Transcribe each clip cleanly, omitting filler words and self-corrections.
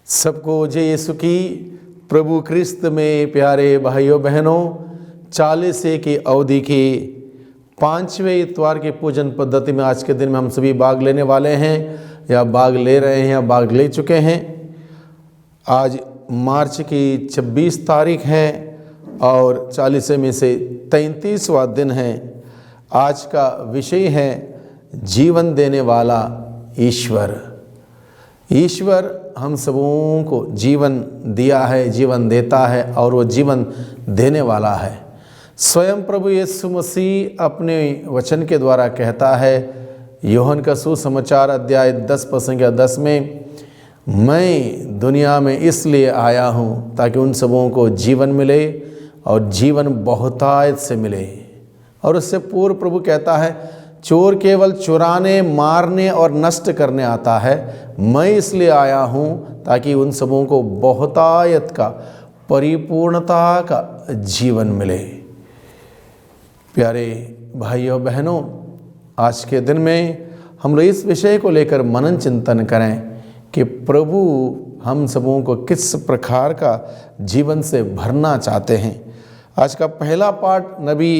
सबको जय यीशु की। प्रभु क्रिस्त में प्यारे भाइयों बहनों, 40 की अवधि के 5वें इतवार के पूजन पद्धति में आज के दिन में हम सभी भाग लेने वाले हैं, या भाग ले रहे हैं, या भाग ले चुके हैं। आज मार्च की 26 तारीख है और 40 में से 33वां दिन है। आज का विषय है जीवन देने वाला ईश्वर। ईश्वर हम सबों को जीवन दिया है, जीवन देता है और वो जीवन देने वाला है। स्वयं प्रभु यीशु मसीह अपने वचन के द्वारा कहता है, यूहन्ना का सुसमाचार अध्याय 10 में, मैं दुनिया में इसलिए आया हूँ ताकि उन सबों को जीवन मिले और जीवन बहुतायत से मिले। और उससे पूर्व प्रभु कहता है, चोर केवल चुराने, मारने और नष्ट करने आता है, मैं इसलिए आया हूँ ताकि उन सबों को बहुतायत का, परिपूर्णता का जीवन मिले। प्यारे भाइयों बहनों, आज के दिन में हम लोग इस विषय को लेकर मनन चिंतन करें कि प्रभु हम सबों को किस प्रकार का जीवन से भरना चाहते हैं। आज का पहला पाठ नबी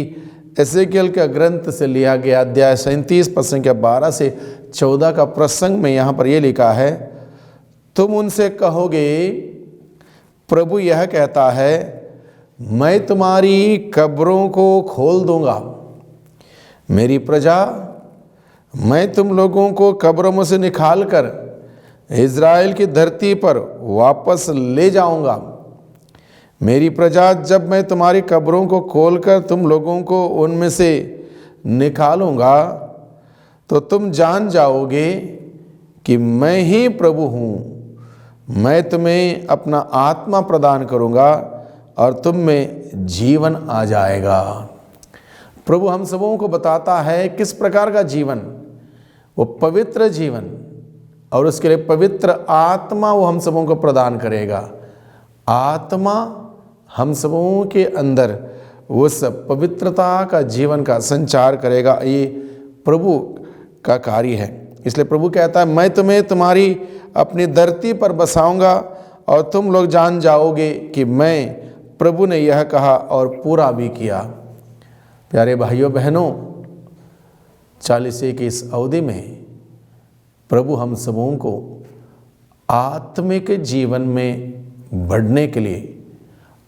एसेकियल के ग्रंथ से लिया गया, अध्याय 37 पद संख्या 12 से 14 का प्रसंग में यहाँ पर ये लिखा है, तुम उनसे कहोगे, प्रभु यह कहता है, मैं तुम्हारी कब्रों को खोल दूंगा। मेरी प्रजा, मैं तुम लोगों को कब्रों में से निकाल कर इज़राइल की धरती पर वापस ले जाऊंगा। मेरी प्रजा, जब मैं तुम्हारी कब्रों को खोलकर तुम लोगों को उनमें से निकालूंगा तो तुम जान जाओगे कि मैं ही प्रभु हूँ। मैं तुम्हें अपना आत्मा प्रदान करूँगा और तुम में जीवन आ जाएगा। प्रभु हम सबों को बताता है किस प्रकार का जीवन, वो पवित्र जीवन, और उसके लिए पवित्र आत्मा वो हम सबों को प्रदान करेगा। आत्मा हम सबों के अंदर उस पवित्रता का जीवन का संचार करेगा। ये प्रभु का कार्य है। इसलिए प्रभु कहता है, मैं तुम्हें तुम्हारी अपनी धरती पर बसाऊंगा और तुम लोग जान जाओगे कि मैं प्रभु ने यह कहा और पूरा भी किया। प्यारे भाइयों बहनों, 40 की इस अवधि में प्रभु हम सबों को आत्मिक जीवन में बढ़ने के लिए,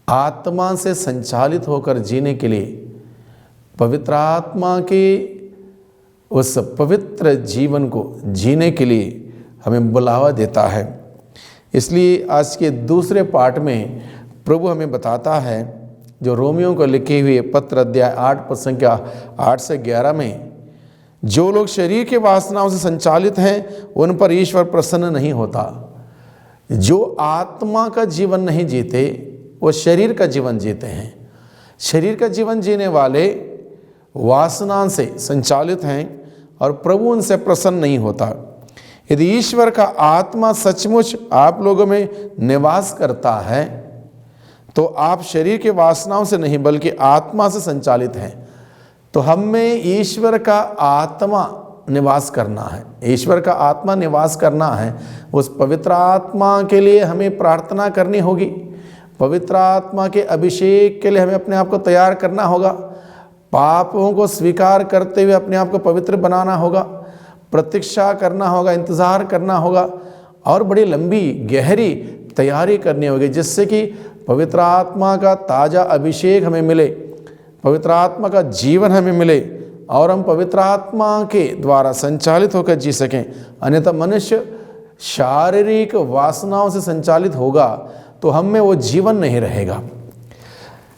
आत्मा से संचालित होकर जीने के लिए, पवित्र आत्मा के उस पवित्र जीवन को जीने के लिए हमें बुलावा देता है। इसलिए आज के दूसरे पाठ में प्रभु हमें बताता है, जो रोमियों को लिखे हुए पत्र अध्याय 8 पद संख्या 8 से 11 में, जो लोग शरीर के वासनाओं से संचालित हैं उन पर ईश्वर प्रसन्न नहीं होता। जो आत्मा का जीवन नहीं जीते वो शरीर का जीवन जीते हैं। शरीर का जीवन जीने वाले वासना से संचालित हैं और प्रभु उनसे प्रसन्न नहीं होता। यदि ईश्वर का आत्मा सचमुच आप लोगों में निवास करता है तो आप शरीर के वासनाओं से नहीं बल्कि आत्मा से संचालित हैं। तो हम में ईश्वर का आत्मा निवास करना है, ईश्वर का आत्मा निवास करना है। उस पवित्र आत्मा के लिए हमें प्रार्थना करनी होगी। पवित्र आत्मा के अभिषेक के लिए हमें अपने आप को तैयार करना होगा। पापों को स्वीकार करते हुए अपने आप को पवित्र बनाना होगा, प्रतीक्षा करना होगा, इंतज़ार करना होगा और बड़ी लंबी गहरी तैयारी करनी होगी, जिससे कि पवित्र आत्मा का ताज़ा अभिषेक हमें मिले, पवित्र आत्मा का जीवन हमें मिले और हम पवित्र आत्मा के द्वारा संचालित होकर जी सकें। अन्यथा मनुष्य शारीरिक वासनाओं से संचालित होगा तो हम में वो जीवन नहीं रहेगा।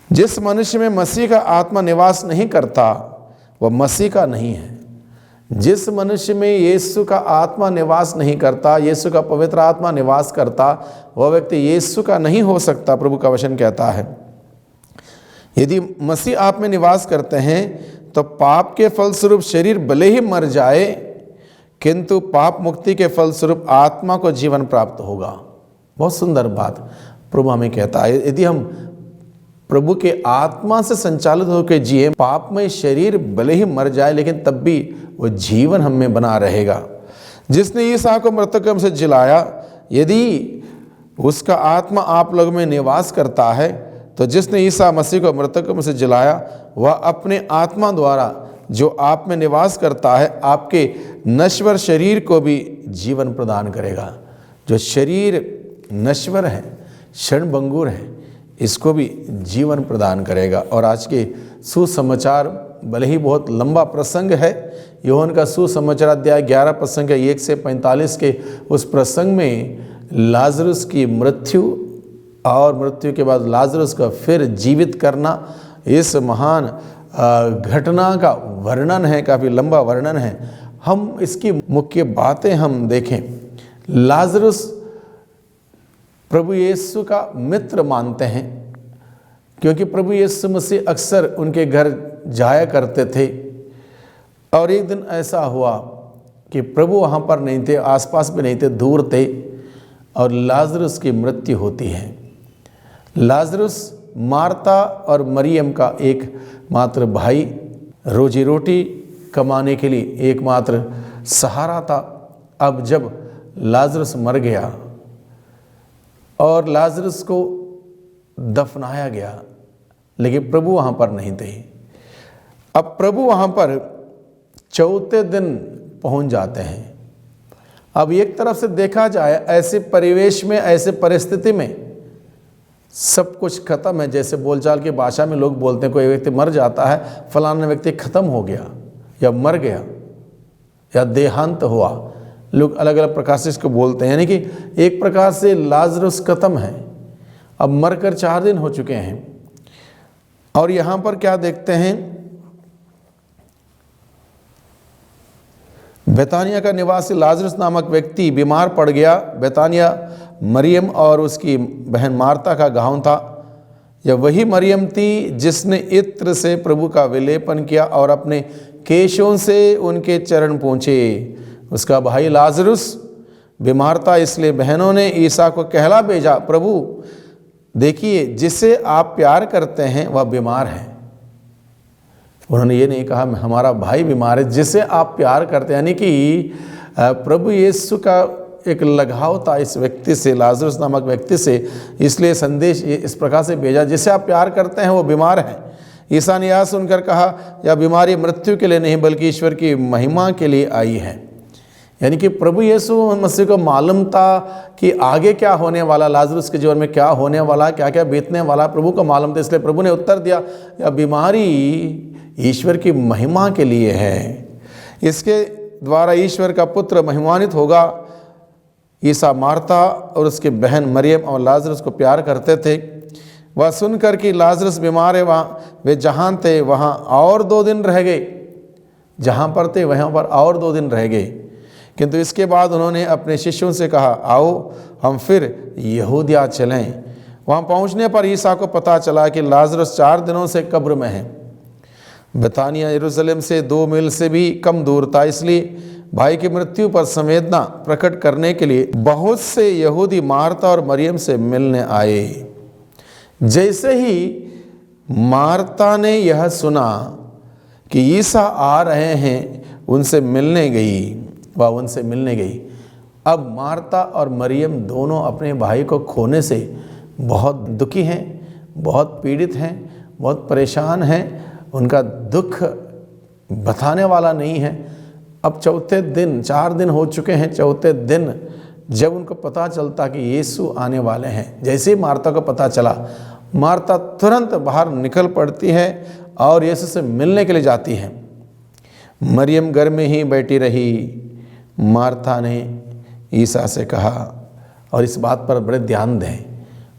जिस मनुष्य में मसीह का आत्मा निवास नहीं करता वह मसीह का नहीं है। जिस मनुष्य में यीशु का आत्मा निवास नहीं करता, यीशु का पवित्र आत्मा निवास करता, वह व्यक्ति यीशु का नहीं हो सकता। प्रभु का वचन कहता है, यदि मसीह आप में निवास करते हैं तो पाप के फलस्वरूप शरीर भले ही मर जाए किंतु पाप मुक्ति के फलस्वरूप आत्मा को जीवन प्राप्त होगा। बहुत सुंदर बात प्रभु हमें कहता है। यदि हम प्रभु के आत्मा से संचालित होकर जिए, पाप में शरीर भले ही मर जाए लेकिन तब भी वो जीवन हम में बना रहेगा। जिसने ईसा को मृतकों से जिलाया, यदि उसका आत्मा आप लोगों में निवास करता है। तो जिसने ईसा मसीह को मृतकों में से जिलाया, वह अपने आत्मा द्वारा जो आप में निवास करता है, आपके नश्वर शरीर को भी जीवन प्रदान करेगा। जो शरीर नश्वर है, क्षणभंगुर है, इसको भी जीवन प्रदान करेगा। और आज के सुसमाचार भले ही बहुत लंबा प्रसंग है, यूहन्ना का सुसमाचार अध्याय 11 प्रसंग 1 से 45 के उस प्रसंग में लाजरस की मृत्यु और मृत्यु के बाद लाजरस का फिर जीवित करना, इस महान घटना का वर्णन है, काफ़ी लंबा वर्णन है। हम इसकी मुख्य बातें हम देखें। लाजरस प्रभु यीशु का मित्र मानते हैं, क्योंकि प्रभु यीशु मसीह अक्सर उनके घर जाया करते थे। और एक दिन ऐसा हुआ कि प्रभु वहाँ पर नहीं थे, आसपास भी नहीं थे, दूर थे, और लाजरस की मृत्यु होती है। लाजरस मार्ता और मरियम का एक मात्र भाई, रोजी रोटी कमाने के लिए एकमात्र सहारा था। अब जब लाजरस मर गया और लाजरस को दफनाया गया, लेकिन प्रभु वहाँ पर नहीं थे। अब प्रभु वहाँ पर चौथे दिन पहुँच जाते हैं। अब एक तरफ से देखा जाए, ऐसे परिवेश में, ऐसे परिस्थिति में सब कुछ खत्म है। जैसे बोलचाल की भाषा में लोग बोलते हैं, कोई व्यक्ति मर जाता है, फलाना व्यक्ति खत्म हो गया या मर गया या देहांत हुआ। लोग अलग अलग प्रकार से इसको बोलते हैं, यानी कि एक प्रकार से लाजरस खत्म है, अब मरकर 4 दिन हो चुके हैं। और यहाँ पर क्या देखते हैं, बेतानिया का निवासी लाजरस नामक व्यक्ति बीमार पड़ गया। बेतानिया मरियम और उसकी बहन मार्ता का गांव था। यह वही मरियम थी जिसने इत्र से प्रभु का विलेपन किया और अपने केशों से उनके चरण पोंछे। उसका भाई लाजरस बीमार था, इसलिए बहनों ने ईसा को कहला भेजा, प्रभु देखिए, जिसे आप प्यार करते हैं वह बीमार है। उन्होंने ये नहीं कहा हमारा भाई बीमार है, जिसे आप प्यार करते हैं, यानी कि प्रभु यीशु का एक लगाव था इस व्यक्ति से, लाजरस नामक व्यक्ति से, इसलिए संदेश इस प्रकार से भेजा, जिसे आप प्यार करते हैं वो बीमार है। ईसा ने यह सुनकर कहा, यह बीमारी मृत्यु के लिए नहीं बल्कि ईश्वर की महिमा के लिए आई है। यानी कि प्रभु यीशु मसीह को मालूम था कि आगे क्या होने वाला, लाजरस के जीवन में क्या होने वाला, क्या क्या बीतने वाला, प्रभु को मालूम था। इसलिए प्रभु ने उत्तर दिया, यह बीमारी ईश्वर की महिमा के लिए है, इसके द्वारा ईश्वर का पुत्र महिमान्वित होगा। ईसा मार्ता और उसकी बहन मरियम और लाजरस को प्यार करते थे। वह सुनकर कि लाजरस बीमार है, वहाँ वे जहाँ थे वहाँ और 2 दिन रह गए। जहाँ पर थे वहाँ पर और 2 दिन रह गए। किंतु इसके बाद उन्होंने अपने शिष्यों से कहा, आओ हम फिर यहूदिया चलें। वहाँ पहुँचने पर ईसा को पता चला कि लाजरस 4 दिनों से कब्र में है। बेतानिया यरूशलेम से 2 मील से भी कम दूर था, इसलिए भाई की मृत्यु पर संवेदना प्रकट करने के लिए बहुत से यहूदी मार्ता और मरियम से मिलने आए। जैसे ही मार्ता ने यह सुना कि ईसा आ रहे हैं, उनसे मिलने गई। अब मार्ता और मरियम दोनों अपने भाई को खोने से बहुत दुखी हैं, बहुत पीड़ित हैं, बहुत परेशान हैं। उनका दुख बताने वाला नहीं है। अब चौथे दिन, 4 दिन हो चुके हैं, चौथे दिन जब उनको पता चलता कि यीशु आने वाले हैं, जैसे ही मार्ता को पता चला, मार्ता तुरंत बाहर निकल पड़ती है और यीशु से मिलने के लिए जाती है। मरियम घर में ही बैठी रही। मार्था ने ईसा से कहा, और इस बात पर बड़े ध्यान दें,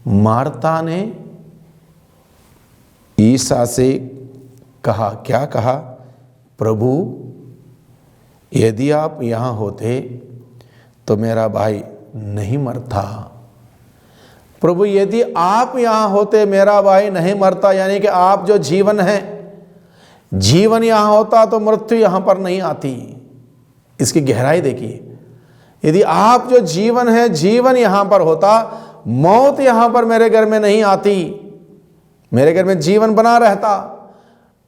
मार्ता ने ईसा से कहा, क्या कहा, प्रभु यदि आप यहाँ होते तो मेरा भाई नहीं मरता। प्रभु यदि आप यहाँ होते मेरा भाई नहीं मरता, यानी कि आप जो जीवन है, जीवन यहाँ होता तो मृत्यु यहाँ पर नहीं आती। इसकी गहराई देखिए, यदि आप जो जीवन है, जीवन यहाँ पर होता, मौत यहाँ पर मेरे घर में नहीं आती, मेरे घर में जीवन बना रहता।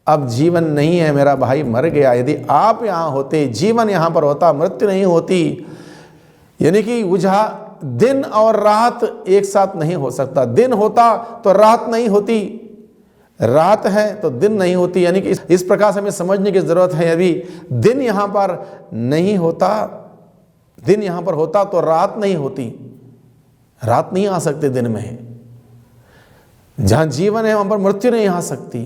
अब जीवन नहीं है, मेरा भाई मर गया। यदि आप यहाँ होते, जीवन यहाँ पर होता, मृत्यु नहीं होती। यानी कि दिन और रात एक साथ नहीं हो सकता। दिन होता तो रात नहीं होती, रात है तो दिन नहीं होती। यानी कि इस प्रकार से हमें समझने की जरूरत है। यदि दिन यहाँ पर नहीं होता, दिन यहाँ पर होता तो रात नहीं होती, रात नहीं आ सकती दिन में। जहाँ जीवन है वहाँ पर मृत्यु नहीं आ सकती।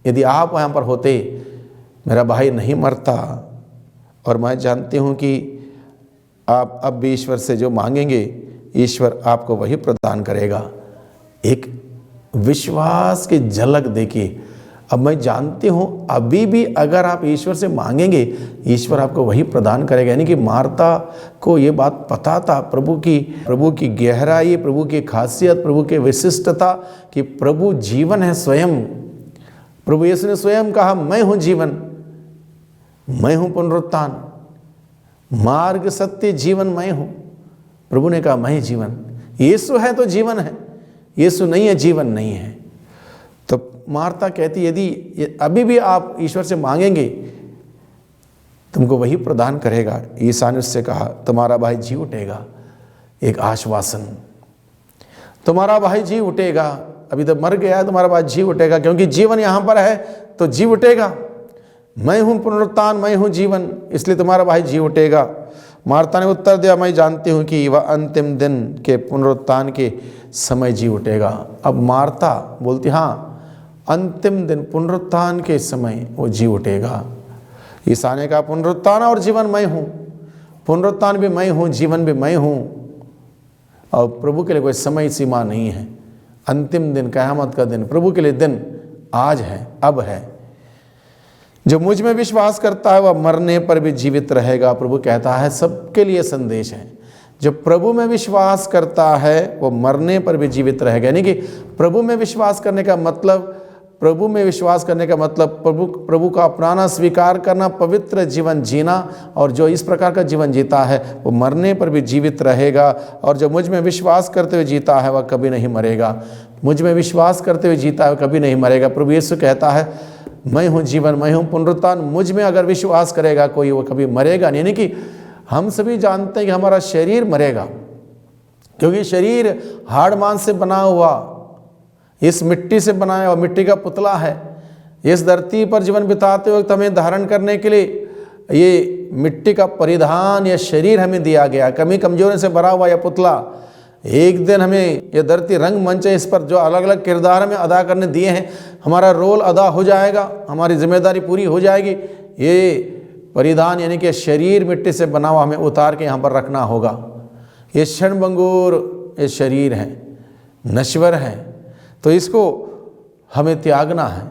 यदि आप वहाँ पर होते, मेरा भाई नहीं मरता। और मैं जानती हूँ कि आप अब भी ईश्वर से जो मांगेंगे, ईश्वर आपको वही प्रदान करेगा। एक विश्वास की झलक देखिए। अब मैं जानती हूँ अभी भी अगर आप ईश्वर से मांगेंगे, ईश्वर आपको वही प्रदान करेगा। यानी कि मार्ता को ये बात पता था, प्रभु की गहराई, प्रभु की खासियत, प्रभु की विशिष्टता, कि प्रभु जीवन है स्वयं। प्रभु यीशु ने स्वयं कहा, मैं हूँ जीवन, मैं हूँ पुनरुत्थान, मार्ग, सत्य, जीवन मैं हूँ। प्रभु ने कहा मैं जीवन। यीशु है तो जीवन है, यीशु नहीं है जीवन नहीं है। तो मार्ता कहती, यदि अभी भी आप ईश्वर से मांगेंगे, तुमको वही प्रदान करेगा। ईसा ने उससे कहा, तुम्हारा भाई जी उठेगा। एक आश्वासन, तुम्हारा भाई जी उठेगा। अभी तो मर गया है, तुम्हारा भाई जी उठेगा, क्योंकि जीवन यहाँ पर है तो जी उठेगा। मैं हूँ पुनरुत्थान, मैं हूँ जीवन, इसलिए तुम्हारा भाई जी उठेगा। मार्ता ने उत्तर दिया, मैं जानती हूँ कि वह अंतिम दिन के पुनरुत्थान के समय जी उठेगा। अब मार्ता बोलती, हाँ अंतिम दिन पुनरुत्थान के समय वो जी उठेगा। ईसा ने कहा, पुनरुत्थान और जीवन मैं हूँ, पुनरुत्थान भी मैं हूँ, जीवन भी मैं हूँ। और प्रभु के लिए कोई समय सीमा नहीं है। अंतिम दिन, क़यामत का दिन, प्रभु के लिए दिन आज है, अब है। जो मुझ में विश्वास करता है वह मरने पर भी जीवित रहेगा। प्रभु कहता है, सबके लिए संदेश है। जो प्रभु में विश्वास करता है वो मरने पर भी जीवित रहेगा। यानी कि प्रभु में विश्वास करने का मतलब, प्रभु का अपनाना, स्वीकार करना, पवित्र जीवन जीना। और जो इस प्रकार का जीवन जीता है वो मरने पर भी जीवित रहेगा। और जो मुझ में विश्वास करते हुए जीता है वह कभी नहीं मरेगा। मुझ में विश्वास करते हुए जीता है कभी नहीं मरेगा। प्रभु यीशु कहता है, मैं हूँ जीवन, मैं हूँ पुनरुत्थान। मुझ में अगर विश्वास करेगा कोई, वो कभी मरेगा नहीं। यानी कि हम सभी जानते हैं कि हमारा शरीर मरेगा, क्योंकि शरीर हाड़ मांस से बना हुआ, इस मिट्टी से बनाया और मिट्टी का पुतला है। इस धरती पर जीवन बिताते वक्त हमें धारण करने के लिए ये मिट्टी का परिधान या शरीर हमें दिया गया। कमी कमजोरी से भरा हुआ यह पुतला, एक दिन हमें यह धरती रंगमंच है, इस पर जो अलग अलग किरदार हमें अदा करने दिए हैं, हमारा रोल अदा हो जाएगा, हमारी जिम्मेदारी पूरी हो जाएगी। ये परिधान यानी कि शरीर मिट्टी से बना हुआ हमें उतार के यहाँ पर रखना होगा। ये क्षणभंगुर ये शरीर है, नश्वर है, तो इसको हमें त्यागना है।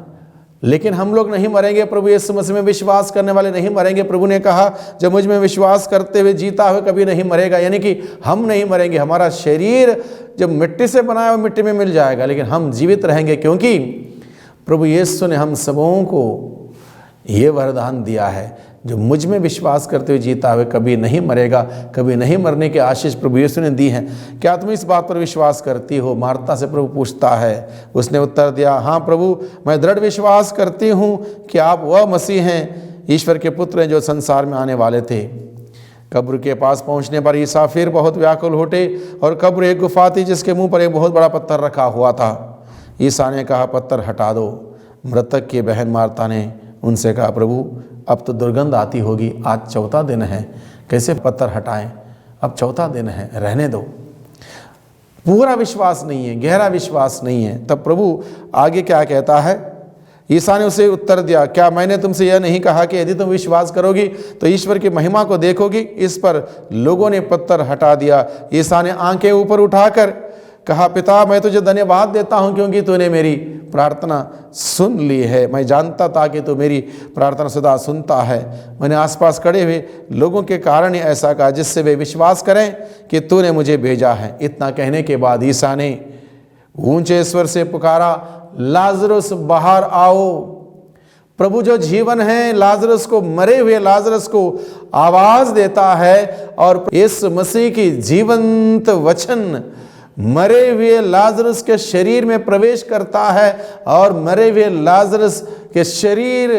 लेकिन हम लोग नहीं मरेंगे, प्रभु यीशु मसीह में विश्वास करने वाले नहीं मरेंगे। प्रभु ने कहा, जब मुझ में विश्वास करते हुए जीता हुए कभी नहीं मरेगा। यानी कि हम नहीं मरेंगे, हमारा शरीर जब मिट्टी से बनाया हुआ मिट्टी में मिल जाएगा, लेकिन हम जीवित रहेंगे, क्योंकि प्रभु यीशु ने हम सबों को ये वरदान दिया है, जो मुझ में विश्वास करते हुए जीता हुए कभी नहीं मरेगा। कभी नहीं मरने की आशीष प्रभु यीशु ने दी है। क्या तुम इस बात पर विश्वास करती हो? मार्ता से प्रभु पूछता है। उसने उत्तर दिया, हाँ प्रभु, मैं दृढ़ विश्वास करती हूँ कि आप वह मसीह हैं, ईश्वर के पुत्र हैं, जो संसार में आने वाले थे। कब्र के पास पहुँचने पर ईसा फिर बहुत व्याकुल उठे, और कब्र एक गुफा थी जिसके मुँह पर एक बहुत बड़ा पत्थर रखा हुआ था। ईसा ने कहा, पत्थर हटा दो। मृतक की बहन मार्ता ने उनसे कहा, प्रभु अब तो दुर्गंध आती होगी, आज चौथा दिन है, कैसे पत्थर हटाएं? अब चौथा दिन है, रहने दो। पूरा विश्वास नहीं है, गहरा विश्वास नहीं है। तब प्रभु आगे क्या कहता है? ईसा ने उसे उत्तर दिया, क्या मैंने तुमसे यह नहीं कहा कि यदि तुम विश्वास करोगी तो ईश्वर की महिमा को देखोगी? इस पर लोगों ने पत्थर हटा दिया। ईसा ने आंखें ऊपर उठाकर कहा, पिता, मैं तुझे धन्यवाद देता हूँ, क्योंकि तूने मेरी प्रार्थना सुन ली है। मैं जानता था कि तू मेरी प्रार्थना सदा सुनता है। मैंने आसपास खड़े हुए लोगों के कारण ही ऐसा कहा, जिससे वे विश्वास करें कि तूने मुझे भेजा है। इतना कहने के बाद ईसा ने ऊंचे स्वर से पुकारा, लाजरस बाहर आओ। प्रभु जो जीवन है, लाजरस को, मरे हुए लाजरस को आवाज देता है, और इस मसीह की जीवंत वचन मरे हुए लाजरस के शरीर में प्रवेश करता है, और मरे हुए लाजरस के शरीर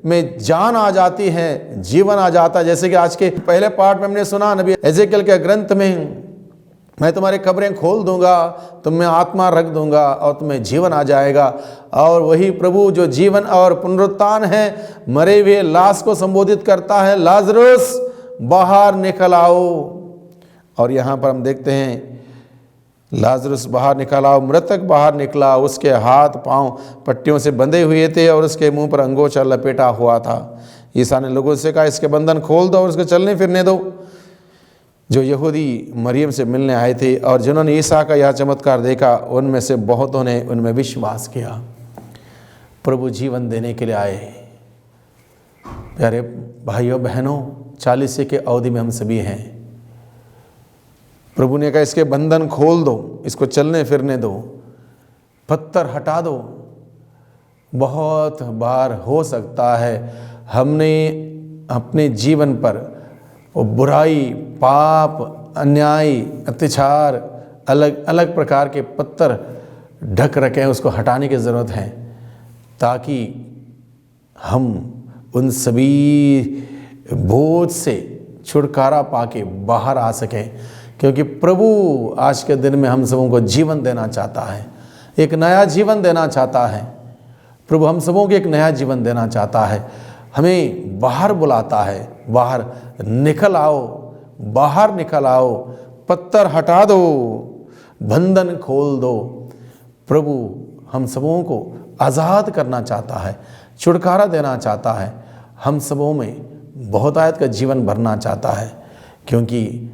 में जान आ जाती है, जीवन आ जाता है। जैसे कि आज के पहले पार्ट में हमने सुना, नबी एजेकियल के ग्रंथ में मैं तुम्हारी कब्रें खोल दूंगा, तुम में आत्मा रख दूंगा और तुम्हें जीवन आ जाएगा। और वही प्रभु जो जीवन और पुनरुत्थान है, मरे हुए लाश को संबोधित करता है, लाजरुस बाहर निकल आओ। और यहाँ पर हम देखते हैं लाजरुस बाहर निकल आओ, मृतक बाहर निकला, उसके हाथ पांव पट्टियों से बंधे हुए थे और उसके मुंह पर अंगोछा लपेटा हुआ था। ईसा ने लोगों से कहा, इसके बंधन खोल दो और उसको चलने फिरने दो। जो यहूदी मरियम से मिलने आए थे और जिन्होंने ईसा का यह चमत्कार देखा, उनमें से बहुतों ने उनमें विश्वास किया। प्रभु जीवन देने के लिए आए। प्यारे भाइयों बहनों, 40 के अवधि में हम सभी हैं। प्रभु ने कहा, इसके बंधन खोल दो, इसको चलने फिरने दो, पत्थर हटा दो। बहुत बार हो सकता है हमने अपने जीवन पर वो बुराई, पाप, अन्याय, अत्याचार, अलग अलग प्रकार के पत्थर ढक रखे हैं, उसको हटाने की ज़रूरत है ताकि हम उन सभी बोझ से छुटकारा पाके बाहर आ सकें। क्योंकि प्रभु आज के दिन में हम सबों को जीवन देना चाहता है, एक नया जीवन देना चाहता है। प्रभु हम सबों को एक नया जीवन देना चाहता है, हमें बाहर बुलाता है, बाहर निकल आओ, बाहर निकल आओ, पत्थर हटा दो, बंधन खोल दो। प्रभु हम सबों को आज़ाद करना चाहता है, छुटकारा देना चाहता है, हम सबों में बहुतायत का जीवन भरना चाहता है। क्योंकि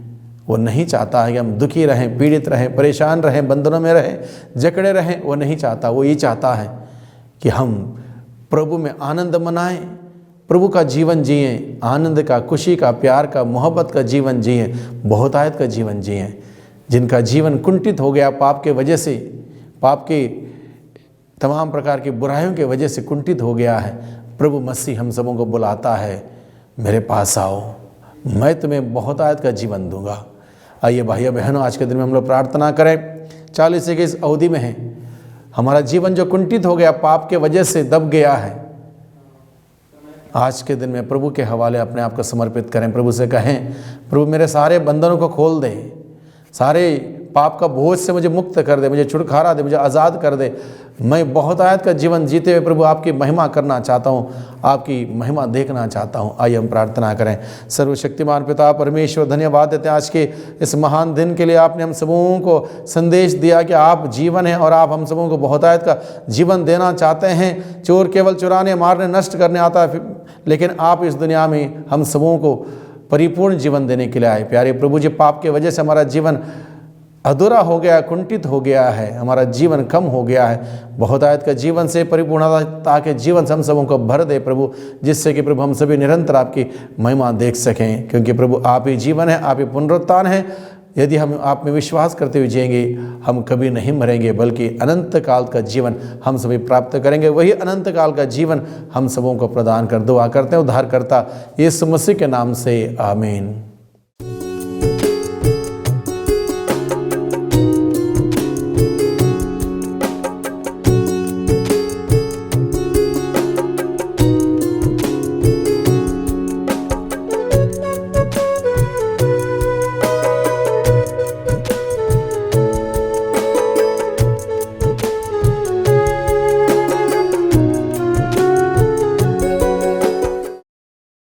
वो नहीं चाहता है कि हम दुखी रहें, पीड़ित रहें, परेशान रहें, बंधनों में रहें, जकड़े रहें। वो नहीं चाहता। वो ये चाहता है कि हम प्रभु में आनंद मनाएं, प्रभु का जीवन जिएं, आनंद का, खुशी का, प्यार का, मोहब्बत का जीवन जिएं, बहुतायत का जीवन जिएं। जिनका जीवन कुंठित हो गया पाप के वजह से, पाप के तमाम प्रकार की बुराइयों के वजह से कुंठित हो गया है, प्रभु मसीह हम सबों को बुलाता है, मेरे पास आओ, मैं तुम्हें बहुतायत का जीवन दूंगा। आइए भाइयों बहनों, आज के दिन में हम लोग प्रार्थना करें। 40 की इस अवधि में है, हमारा जीवन जो कुंठित हो गया, पाप के वजह से दब गया है, आज के दिन में प्रभु के हवाले अपने आप को समर्पित करें। प्रभु से कहें, प्रभु मेरे सारे बंधनों को खोल दे, सारे पाप का बोझ से मुझे मुक्त कर दे, मुझे छुटकारा दे, मुझे आज़ाद कर दे। मैं बहुतायत का जीवन जीते हुए प्रभु आपकी महिमा करना चाहता हूँ, आपकी महिमा देखना चाहता हूँ। आइए हम प्रार्थना करें। सर्वशक्तिमान पिता परमेश्वर, धन्यवाद देते हैं आज के इस महान दिन के लिए। आपने हम सबों को संदेश दिया कि आप जीवन हैं और आप हम सबों को बहुतायत का जीवन देना चाहते हैं। चोर केवल चुराने, मारने, नष्ट करने आता है, लेकिन आप इस दुनिया में हम सबों को परिपूर्ण जीवन देने के लिए आए। प्यारे प्रभु जी, पाप के वजह से हमारा जीवन अधूरा हो गया, कुंठित हो गया है, हमारा जीवन कम हो गया है। बहुतायत का जीवन से परिपूर्णता के जीवन से हम सबों को भर दे प्रभु, जिससे कि प्रभु हम सभी निरंतर आपकी महिमा देख सकें। क्योंकि प्रभु आप ही जीवन है, आप ही पुनरुत्थान है। यदि हम आप में विश्वास करते हुए जिएंगे, हम कभी नहीं मरेंगे, बल्कि अनंत काल का जीवन हम सभी प्राप्त करेंगे। वही अनंत काल का जीवन हम सबों को प्रदान कर। दुआ करते हैं उद्धारकर्ता यीशु मसीह के नाम से, आमीन।